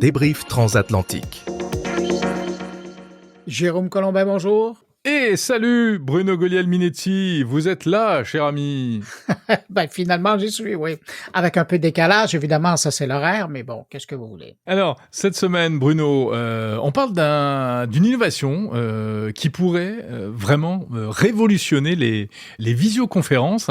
débrief transatlantique. Jérôme Colombin, bonjour. Et salut Bruno Guglielminetti, vous êtes là, cher ami. Finalement, j'y suis, oui. Avec un peu de décalage, évidemment, ça c'est l'horaire, mais bon, qu'est-ce que vous voulez? Alors, cette semaine, Bruno, on parle d'une innovation qui pourrait vraiment révolutionner les visioconférences.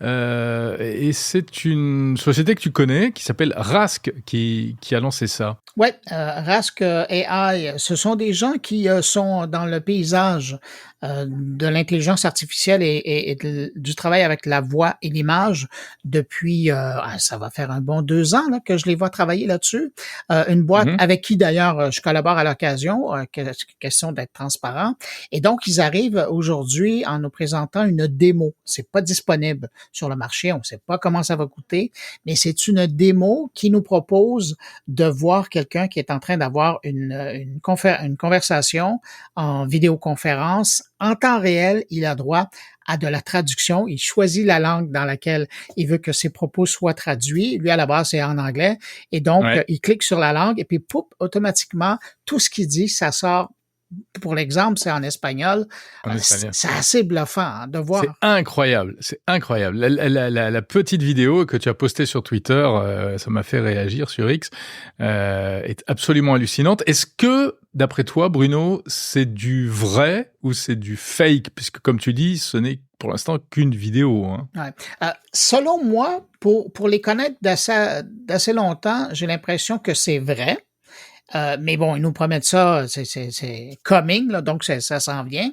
Et c'est une société que tu connais, qui s'appelle Rask, qui a lancé ça. Oui, Rask AI, ce sont des gens qui sont dans le paysage de l'intelligence artificielle et du travail avec la voix et l'image depuis, ça va faire un bon 2 ans là, que je les vois travailler là-dessus. Une boîte avec qui d'ailleurs je collabore à l'occasion, question d'être transparent. Et donc, ils arrivent aujourd'hui en nous présentant une démo. C'est pas disponible sur le marché, on ne sait pas comment ça va coûter, mais c'est une démo qui nous propose de voir quelqu'un qui est en train d'avoir une conversation en vidéoconférence en temps réel. Il a droit à de la traduction. Il choisit la langue dans laquelle il veut que ses propos soient traduits. Lui, à la base, c'est en anglais. Et donc, il clique sur la langue et puis, pouf, automatiquement, tout ce qu'il dit, ça sort. Pour l'exemple, c'est en espagnol. C'est assez bluffant de voir. C'est incroyable, c'est incroyable. La petite vidéo que tu as postée sur Twitter, ça m'a fait réagir sur X, est absolument hallucinante. Est-ce que, d'après toi, Bruno, c'est du vrai ou c'est du fake? Puisque, comme tu dis, ce n'est pour l'instant qu'une vidéo. Selon moi, pour les connaître d'assez longtemps, j'ai l'impression que c'est vrai. Mais bon, ils nous promettent ça, c'est coming, là, donc ça s'en vient.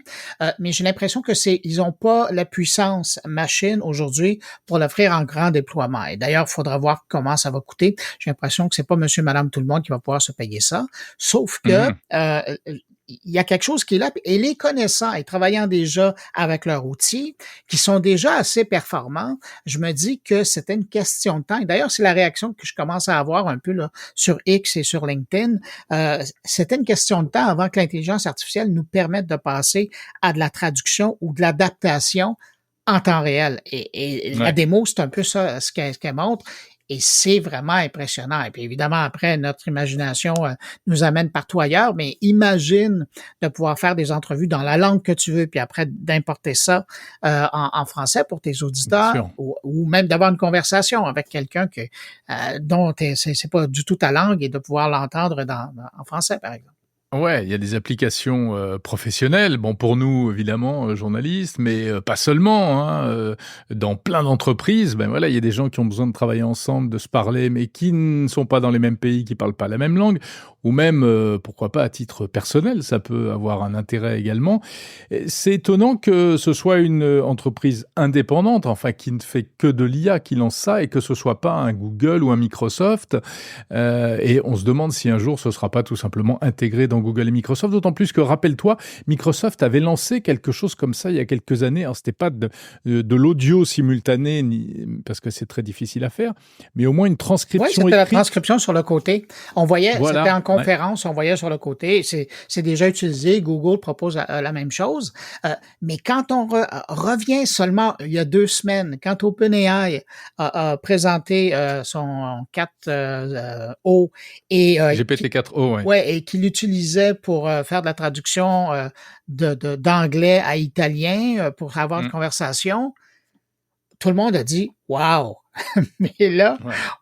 Mais j'ai l'impression que ils ont pas la puissance machine aujourd'hui pour l'offrir en grand déploiement. Et d'ailleurs, il faudra voir comment ça va coûter. J'ai l'impression que c'est pas monsieur, madame, tout le monde qui va pouvoir se payer ça. Sauf que, il y a quelque chose qui est là, et les connaissant et travaillant déjà avec leurs outils, qui sont déjà assez performants, je me dis que c'était une question de temps. Et d'ailleurs, c'est la réaction que je commence à avoir un peu là sur X et sur LinkedIn. C'était une question de temps avant que l'intelligence artificielle nous permette de passer à de la traduction ou de l'adaptation en temps réel. Et la démo, c'est un peu ça ce qu'elle montre. Et c'est vraiment impressionnant. Et puis évidemment, après, notre imagination nous amène partout ailleurs, mais imagine de pouvoir faire des entrevues dans la langue que tu veux, puis après d'importer ça en français pour tes auditeurs, ou même d'avoir une conversation avec quelqu'un dont c'est pas du tout ta langue et de pouvoir l'entendre en français, par exemple. Ouais, il y a des applications professionnelles, bon pour nous évidemment journalistes, mais pas seulement. Dans plein d'entreprises, il y a des gens qui ont besoin de travailler ensemble, de se parler, mais qui ne sont pas dans les mêmes pays, qui parlent pas la même langue, ou même pourquoi pas à titre personnel, ça peut avoir un intérêt également. Et c'est étonnant que ce soit une entreprise indépendante, enfin qui ne fait que de l'IA, qui lance ça, et que ce soit pas un Google ou un Microsoft. Et on se demande si un jour ce sera pas tout simplement intégré dans Google et Microsoft, d'autant plus que, rappelle-toi, Microsoft avait lancé quelque chose comme ça il y a quelques années. Alors, c'était pas de l'audio simultané, parce que c'est très difficile à faire, mais au moins une transcription écrite. Oui, c'était la transcription sur le côté. On voyait, c'était en conférence, on voyait sur le côté. C'est déjà utilisé. Google propose la même chose. Mais quand on revient seulement il y a 2 semaines, quand OpenAI a présenté son 4O et GPT-4o, et qu'il utilisait pour faire de la traduction d'anglais à italien pour avoir une conversation, tout le monde a dit « Wow! » Mais là,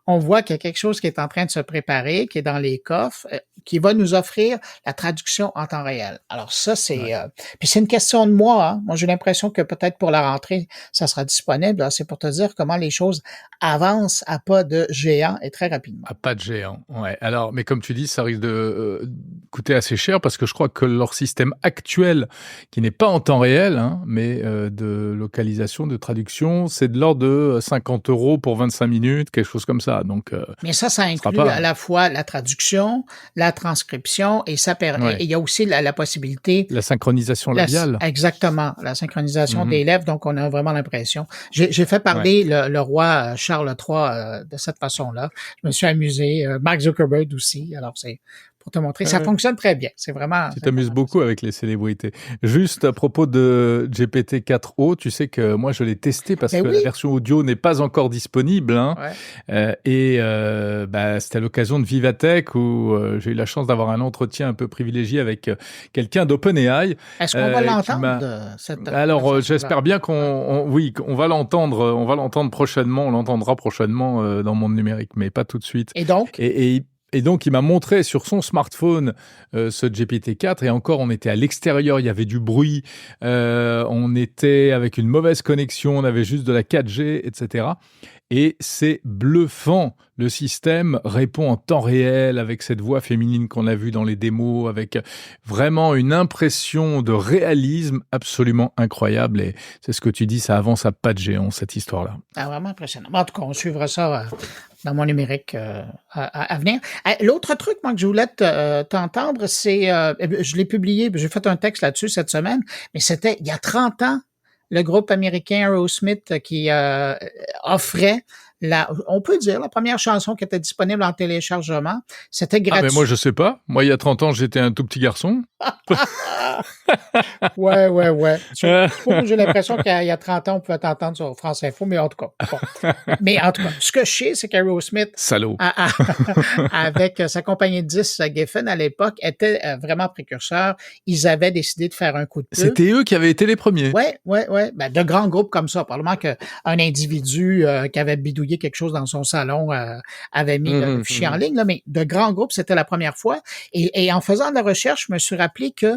on voit qu'il y a quelque chose qui est en train de se préparer, qui est dans les coffres, qui va nous offrir la traduction en temps réel. Alors ça, c'est... puis c'est une question de mois. Hein. Moi, j'ai l'impression que peut-être pour la rentrée, ça sera disponible. Là. C'est pour te dire comment les choses avancent à pas de géant et très rapidement. À pas de géant, ouais. Alors, mais comme tu dis, ça risque de coûter assez cher parce que je crois que leur système actuel, qui n'est pas en temps réel, mais de localisation, de traduction, c'est de l'ordre de 50 € pour 25 minutes, quelque chose comme ça. Donc, mais ça inclut à la fois la traduction, la transcription et ça permet. Et il y a aussi la possibilité. La synchronisation labiale. Exactement, la synchronisation des lèvres. Donc, on a vraiment l'impression. J'ai fait parler le roi Charles III de cette façon-là. Je me suis amusé. Mark Zuckerberg aussi. Alors, c'est pour te montrer. Ça fonctionne très bien. C'est vraiment... Tu t'amuses beaucoup avec les célébrités. Juste à propos de GPT-4o, tu sais que moi, je l'ai testé parce que la version audio n'est pas encore disponible. Hein. C'était à l'occasion de Vivatech où j'ai eu la chance d'avoir un entretien un peu privilégié avec quelqu'un d'OpenAI. Est-ce qu'on va l'entendre? Alors, j'espère bien qu'on va l'entendre. On va l'entendre prochainement. On l'entendra prochainement dans Monde Numérique, mais pas tout de suite. Et donc? Et donc, il m'a montré sur son smartphone ce GPT-4. Et encore, on était à l'extérieur, il y avait du bruit. On était avec une mauvaise connexion, on avait juste de la 4G, etc. Et c'est bluffant. Le système répond en temps réel avec cette voix féminine qu'on a vue dans les démos, avec vraiment une impression de réalisme absolument incroyable. Et c'est ce que tu dis, ça avance à pas de géant, cette histoire-là. Ah, vraiment impressionnant. En tout cas, on suivra ça dans Mon Numérique à venir. L'autre truc, moi, que je voulais t'entendre, c'est... je l'ai publié, j'ai fait un texte là-dessus cette semaine, mais c'était il y a 30 ans, le groupe américain Aerosmith qui offrait on peut dire, la première chanson qui était disponible en téléchargement. C'était gratuit. Ah, mais moi, je sais pas. Moi, il y a 30 ans, j'étais un tout petit garçon. Ouais. J'ai l'impression qu'il y a 30 ans, on pouvait t'entendre sur France Info, mais en tout cas. Bon. Mais en tout cas, ce que je sais, c'est qu'Aerosmith, salaud, avec sa compagnie de disques Geffen à l'époque, était vraiment précurseur. Ils avaient décidé de faire un coup de pub. C'était eux qui avaient été les premiers. Ouais. Ben, de grands groupes comme ça, probablement qu'un individu qui avait bidouillé quelque chose dans son salon avait mis le fichier en ligne, là, mais de grands groupes, c'était la première fois. Et en faisant de la recherche, je me suis rappelé que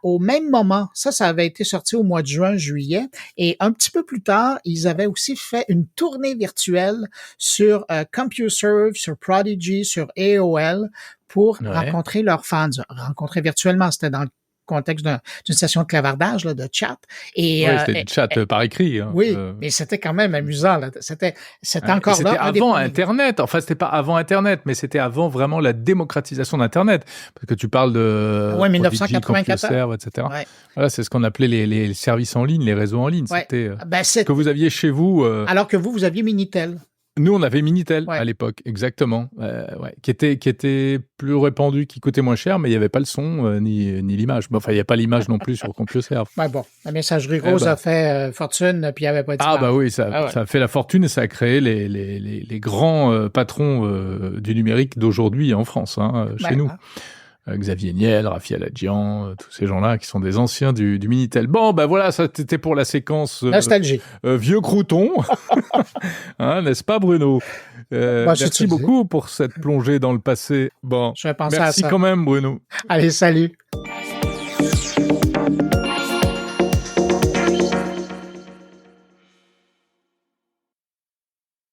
au même moment, ça avait été sorti au mois de juin-juillet, et un petit peu plus tard, ils avaient aussi fait une tournée virtuelle sur CompuServe, sur Prodigy, sur AOL, pour rencontrer leurs fans. Rencontrer virtuellement, c'était dans le contexte d'une session de clavardage, là, de chat. Et, c'était du chat par écrit. Hein. Oui, mais c'était quand même amusant. Là. C'était encore c'était là. C'était avant Internet. Enfin, c'était pas avant Internet, mais c'était avant vraiment la démocratisation d'Internet. Parce que tu parles de 1994, etc. Ouais. Voilà, c'est ce qu'on appelait les services en ligne, les réseaux en ligne. C'était ce que vous aviez chez vous. Alors que vous aviez Minitel. Nous, on avait Minitel à l'époque, exactement, qui était plus répandu, qui coûtait moins cher, mais il n'y avait pas le son ni l'image. Enfin, il n'y a pas l'image non plus sur CompuServe. Bon, la messagerie rose a fait fortune, puis il n'y avait pas de Ah oui, ça a fait la fortune et ça a créé les grands patrons du numérique d'aujourd'hui en France, chez nous. Xavier Niel, Rafi Aladjian, tous ces gens-là qui sont des anciens du Minitel. Bon, voilà, ça c'était pour la séquence nostalgie. Vieux crouton, n'est-ce pas, Bruno? Merci beaucoup pour cette plongée dans le passé. Bon, je vais penser à ça. Merci quand même, Bruno. Allez, salut.